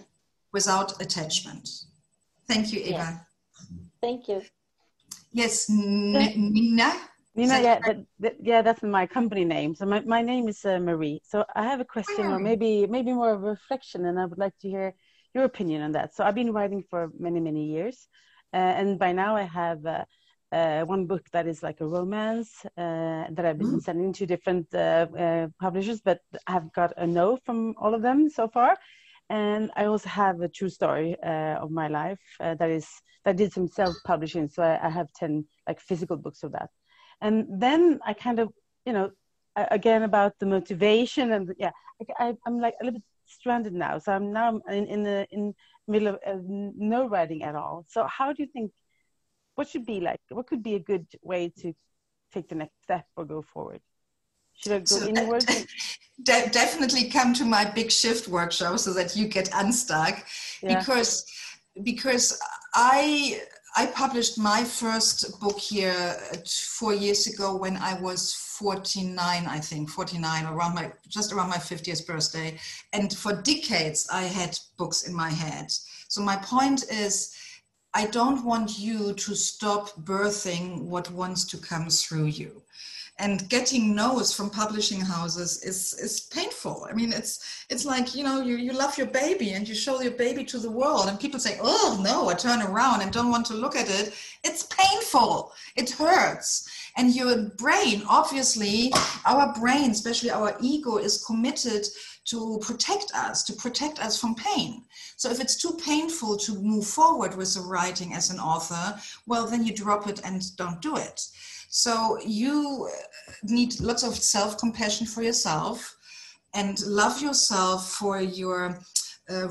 without attachment. Thank you, Eva. Yes. Thank you. Yes, Nina? Nina, yeah, that's my company name. So my name is Marie. So I have a question, or maybe more of a reflection, and I would like to hear your opinion on that. So I've been writing for many, many years, and by now I have one book that is like a romance that I've been sending to different publishers, but I have got a no from all of them so far. And I also have a true story of my life that did some self-publishing. So I have 10 like physical books of that. And then I kind of, again about the motivation and I'm like a little bit stranded now. So I'm now in the middle of no writing at all. So how do you think, what could be a good way to take the next step or go forward? Should I go inward? Definitely come to my big shift workshop so that you get unstuck. Yeah. Because I published my first book here 4 years ago when I was 49, I think, 49, just around my 50th birthday. And for decades, I had books in my head. So my point is, I don't want you to stop birthing what wants to come through you. And getting no's from publishing houses is painful. I mean, it's like, you love your baby and you show your baby to the world and people say, oh no, I turn around and don't want to look at it. It's painful. It hurts. And your brain, obviously, our brain, especially our ego, is committed to protect us from pain. So if it's too painful to move forward with the writing as an author, well, then you drop it and don't do it. So you need lots of self-compassion for yourself and love yourself for your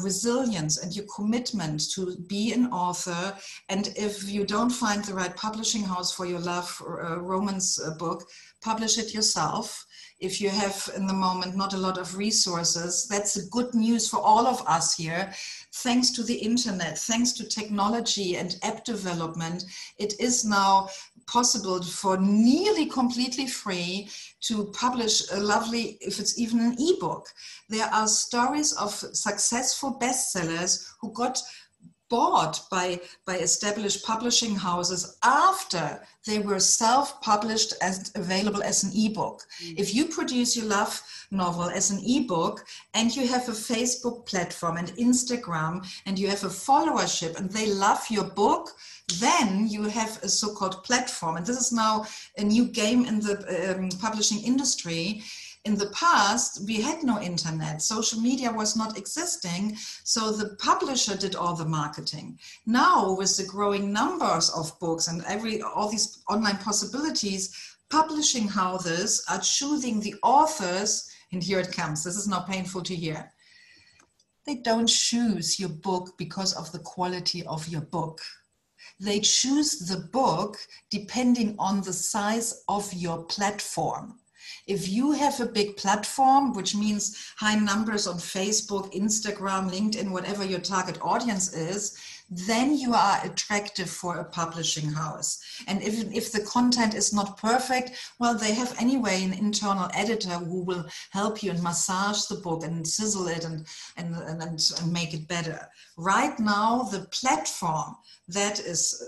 resilience and your commitment to be an author. And if you don't find the right publishing house for your love romance book, publish it yourself. If you have in the moment not a lot of resources, that's a good news for all of us here. Thanks to the internet, thanks to technology and app development, it is now possible for nearly completely free to publish a lovely, if it's even an ebook. There are stories of successful bestsellers who got bought by established publishing houses after they were self-published and available as an ebook. If you produce your love novel as an ebook and you have a Facebook platform and Instagram and you have a followership and they love your book, then you have a so-called platform. And this is now a new game in the publishing industry. In the past, we had no internet. Social media was not existing, so the publisher did all the marketing. Now, with the growing numbers of books and all these online possibilities, publishing houses are choosing the authors, and here it comes. This is now painful to hear. They don't choose your book because of the quality of your book. They choose the book depending on the size of your platform. If you have a big platform, which means high numbers on Facebook, Instagram, LinkedIn, whatever your target audience is, then you are attractive for a publishing house. And if the content is not perfect, well, they have anyway an internal editor who will help you and massage the book and sizzle it and make it better. Right now, the platform, that is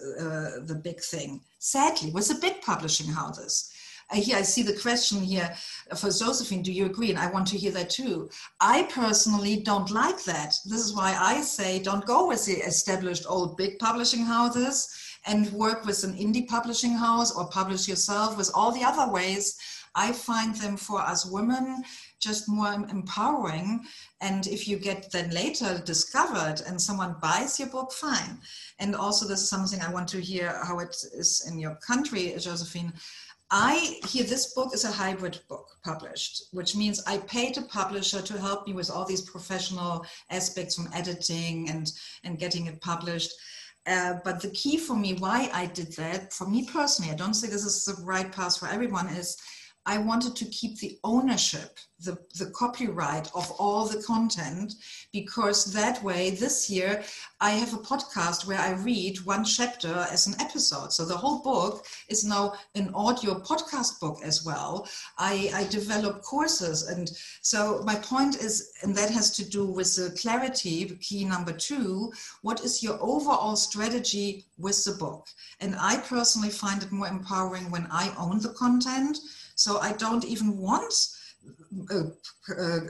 the big thing. Sadly, with the big publishing houses. Here, I see the question here for Josephine, do you agree? And I want to hear that too. I personally don't like that. This is why I say don't go with the established old big publishing houses and work with an indie publishing house or publish yourself with all the other ways. I find them for us women just more empowering. And if you get then later discovered and someone buys your book, fine. And also this is something I want to hear how it is in your country, Josephine. I hear this book is a hybrid book published, which means I paid a publisher to help me with all these professional aspects from editing and getting it published. But the key for me, why I did that, for me personally, I don't say this is the right path for everyone, is I wanted to keep the ownership, the copyright of all the content, because that way this year I have a podcast where I read one chapter as an episode. So the whole book is now an audio podcast book as well. I develop courses. And so my point is, and that has to do with the clarity, key number 2, what is your overall strategy with the book? And I personally find it more empowering when I own the content. So I don't even want an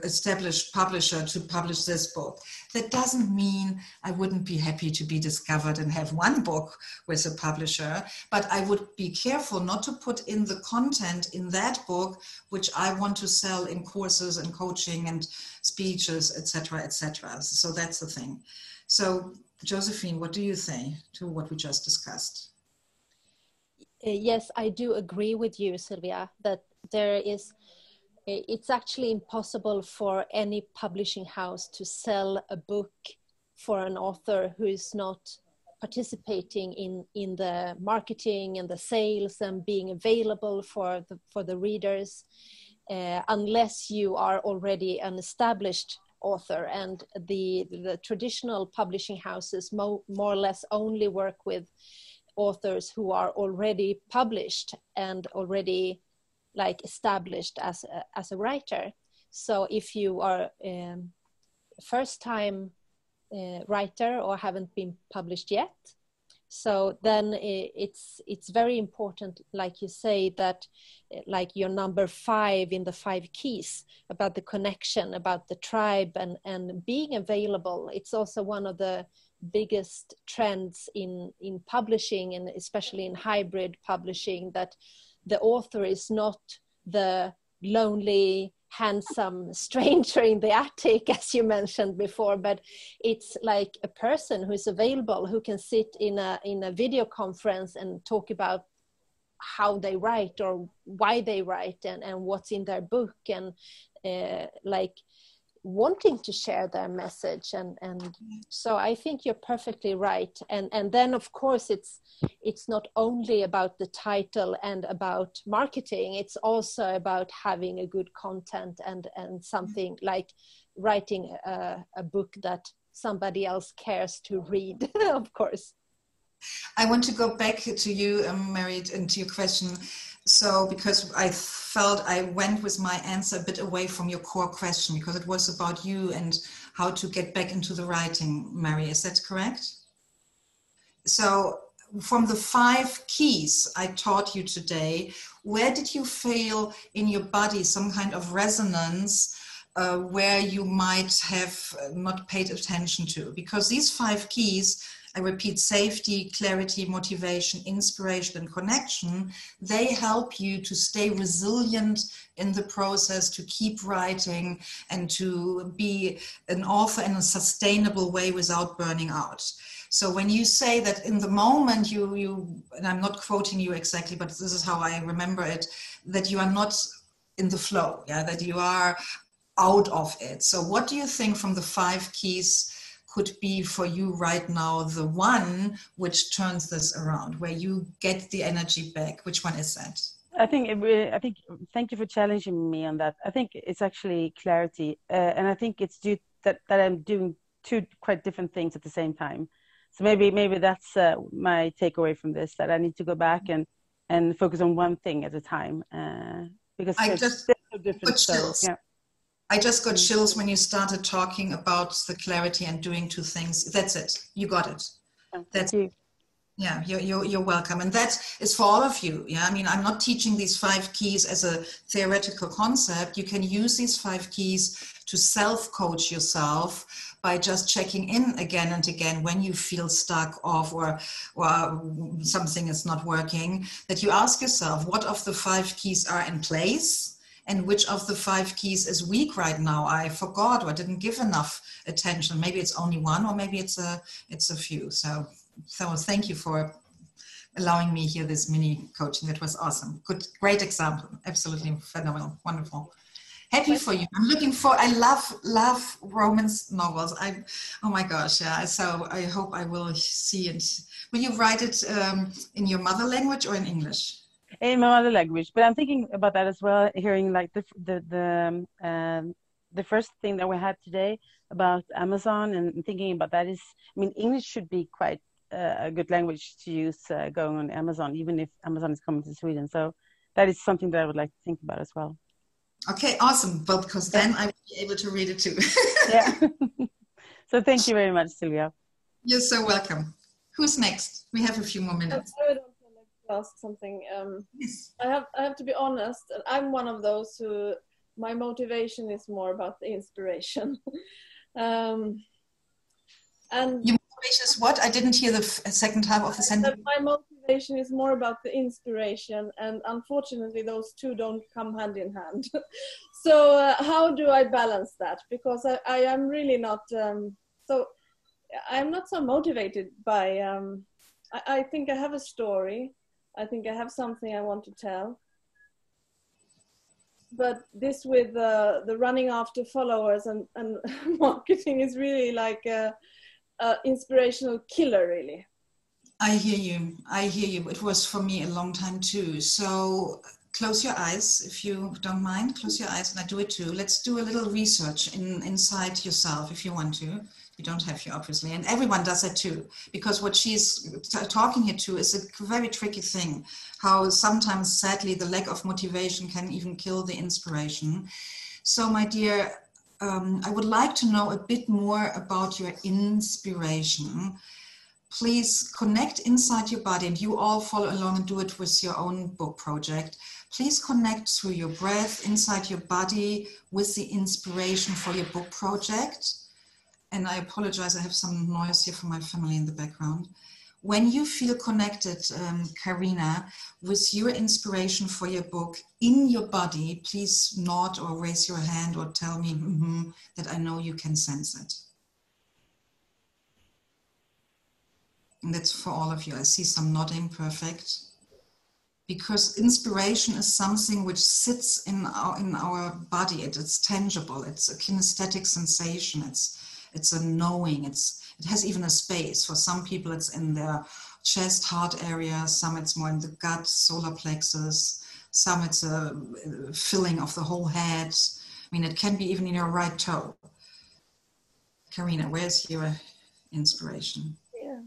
established publisher to publish this book. That doesn't mean I wouldn't be happy to be discovered and have one book with a publisher, but I would be careful not to put in the content in that book, which I want to sell in courses and coaching and speeches, etc., etc. So that's the thing. So Josephine, what do you say to what we just discussed? Yes, I do agree with you, Sylvia, that it's actually impossible for any publishing house to sell a book for an author who is not participating in the marketing and the sales and being available for the readers, unless you are already an established author. And the traditional publishing houses more or less only work with authors who are already published and already like established as a writer. So if you are first time writer or haven't been published yet, so then it's very important, like you say, that like your number 5 in the 5 keys about the connection, about the tribe and being available. It's also one of the biggest trends in publishing, and especially in hybrid publishing, that the author is not the lonely, handsome stranger in the attic, as you mentioned before, but it's like a person who is available, who can sit in a video conference and talk about how they write or why they write and what's in their book, and like wanting to share their message. And so I think you're perfectly right. And then of course it's not only about the title and about marketing, it's also about having a good content and something like writing a book that somebody else cares to read. Of course. I want to go back to you, Mary, and to your question. So, because I felt I went with my answer a bit away from your core question, because it was about you and how to get back into the writing, Mary. Is that correct? So, from the 5 keys I taught you today, where did you feel in your body some kind of resonance where you might have not paid attention to? Because these 5 keys, I repeat, safety, clarity, motivation, inspiration, and connection, they help you to stay resilient in the process, to keep writing, and to be an author in a sustainable way without burning out. So when you say that in the moment you, and I'm not quoting you exactly, but this is how I remember it, that you are not in the flow, yeah, that you are out of it. So what do you think from the 5 keys could be for you right now the one which turns this around, where you get the energy back? Which one is that? I think thank you for challenging me on that. I think it's actually clarity, and I think it's due that I'm doing 2 quite different things at the same time. So maybe that's my takeaway from this, that I need to go back and focus on one thing at a time, because it's so different. So, yeah. I just got chills when you started talking about the clarity and doing 2 things. That's it. You got it. That's you. Yeah, you're welcome. And that is for all of you. Yeah, I mean, I'm not teaching these 5 keys as a theoretical concept. You can use these 5 keys to self-coach yourself by just checking in again and again when you feel stuck off or something is not working, that you ask yourself, what of the 5 keys are in place? And which of the 5 keys is weak right now? I forgot or didn't give enough attention. Maybe it's only one, or maybe it's a few. So thank you for allowing me here this mini coaching. That was awesome. Great example. Absolutely phenomenal. Wonderful. Happy for you. I'm looking for, I love romance novels. Oh my gosh, yeah. So I hope I will see it. Will you write it in your mother language or in English? in my mother language. But I'm thinking about that as well, hearing like the first thing that we had today about Amazon, and thinking about that is, I mean, English should be quite a good language to use going on Amazon, even if Amazon is coming to Sweden. So that is something that I would like to think about as well. Okay, awesome. Well, because then I will be able to read it too. Yeah. So thank you very much, Sylvia. You're so welcome. Who's next? We have a few more minutes. I would also like to ask something. Yes. I have to be honest, and I'm one of those who my motivation is more about the inspiration. And your motivation is what? I didn't hear the second half of the sentence. My motivation is more about the inspiration, and unfortunately those two don't come hand in hand. So how do I balance that? Because I am really not I'm not so motivated by I think I have a story. I think I have something I want to tell. But this with the running after followers and marketing is really like a inspirational killer, really. I hear you. I hear you. It was for me a long time too. So close your eyes, if you don't mind. Close your eyes, and I do it too. Let's do a little research inside yourself, if you want to. You don't have to, obviously, and everyone does it too, because what she's talking here to is a very tricky thing, how sometimes, sadly, the lack of motivation can even kill the inspiration. So, my dear, I would like to know a bit more about your inspiration. Please connect inside your body, and you all follow along and do it with your own book project. Please connect through your breath inside your body with the inspiration for your book project. And I apologize, I have some noise here from my family in the background. When you feel connected, Karina, with your inspiration for your book in your body, please nod or raise your hand or tell me that I know you can sense it. And that's for all of you. I see some nodding, perfect. Because inspiration is something which sits in our body. It's tangible, it's a kinesthetic sensation, it's a knowing, it has even a space. For some people it's in their chest, heart area, some it's more in the gut, solar plexus, some it's a filling of the whole head. I mean, it can be even in your right toe. Karina, where's your inspiration? Yeah.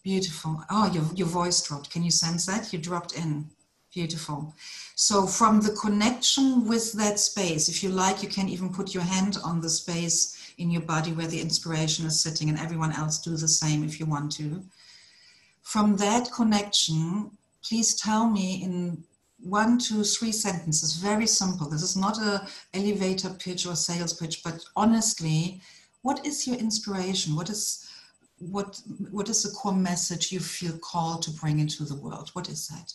Beautiful. Oh, your voice dropped. Can you sense that? You dropped in. Beautiful. So from the connection with that space, if you like, you can even put your hand on the space in your body where the inspiration is sitting, and everyone else do the same if you want to. From that connection, please tell me in 1, 2, 3 sentences, very simple. This is not an elevator pitch or sales pitch, but honestly, what is your inspiration? What is the core message you feel called to bring into the world? What is that?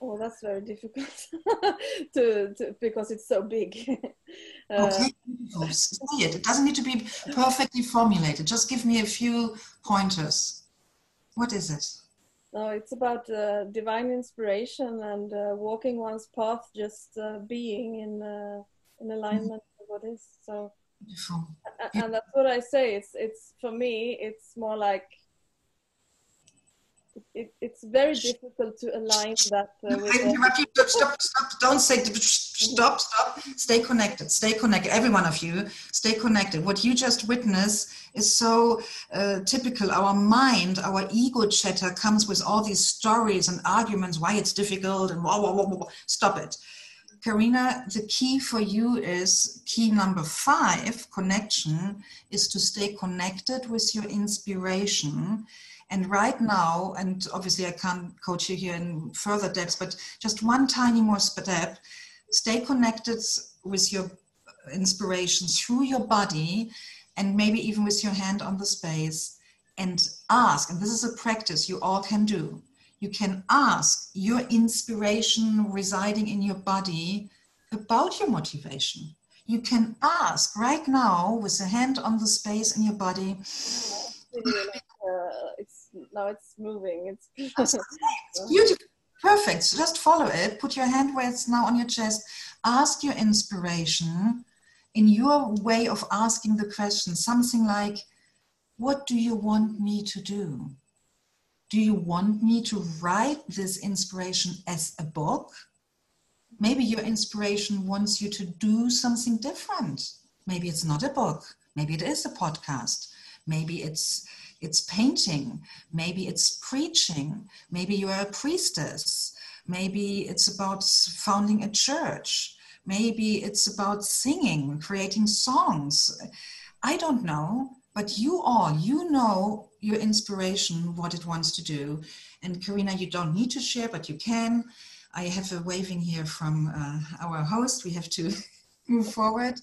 Oh, that's very difficult to because it's so big. Okay, say it. It doesn't need to be perfectly formulated. Just give me a few pointers. What is it? No, it's about divine inspiration and walking one's path, just being in alignment with what is. So, Beautiful. And that's what I say. It's for me. It's more like it's very difficult to align that. With stop! Don't say stop! Stay connected. Stay connected. Every one of you, stay connected. What you just witnessed is so typical. Our mind, our ego chatter comes with all these stories and arguments why it's difficult and blah, blah, blah, blah. Stop it. Karina, the key for you is key number 5, connection, is to stay connected with your inspiration. And right now, and obviously I can't coach you here in further depths, but just one tiny more step, stay connected with your inspiration through your body and maybe even with your hand on the space, and ask, and this is a practice you all can do. You can ask your inspiration residing in your body about your motivation. You can ask right now with the hand on the space in your body. It's moving. It's beautiful. Perfect. So just follow it. Put your hand where it's now on your chest. Ask your inspiration in your way of asking the question. Something like, what do you want me to do? Do you want me to write this inspiration as a book? Maybe your inspiration wants you to do something different. Maybe it's not a book. Maybe it is a podcast. Maybe it's painting. Maybe it's preaching. Maybe you are a priestess. Maybe it's about founding a church. Maybe it's about singing, creating songs. I don't know, but you know your inspiration, what it wants to do. And Karina, you don't need to share, but you can. I have a waving here from our host. We have to move forward.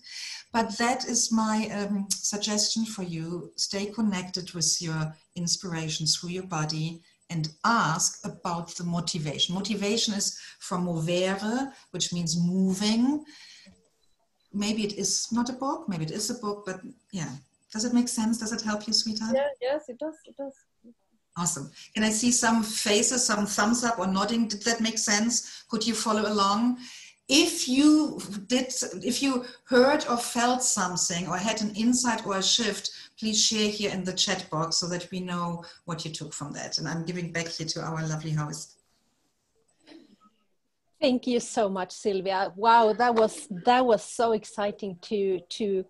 But that is my suggestion for you. Stay connected with your inspiration through your body and ask about the motivation. Motivation is from movere, which means moving. Maybe it is not a book, maybe it is a book, but yeah. Does it make sense? Does it help you, sweetheart? Yeah, yes, it does. It does. Awesome. Can I see some faces, some thumbs up or nodding? Did that make sense? Could you follow along? If you heard or felt something or had an insight or a shift, please share here in the chat box so that we know what you took from that. And I'm giving back here to our lovely host. Thank you so much, Sylvia. Wow, that was so exciting to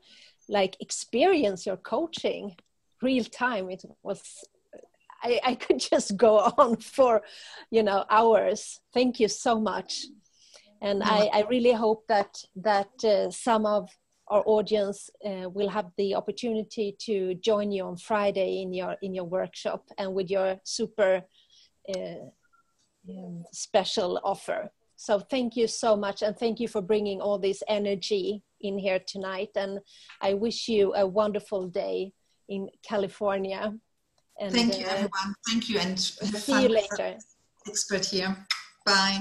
like experience your coaching real time. It was, I could just go on for, hours. Thank you so much. And I really hope that some of our audience will have the opportunity to join you on Friday in your workshop and with your super special offer. So thank you so much, and thank you for bringing all this energy in here tonight. And I wish you a wonderful day in California. And thank you, everyone. Thank you, and see you later. Expert here. Bye.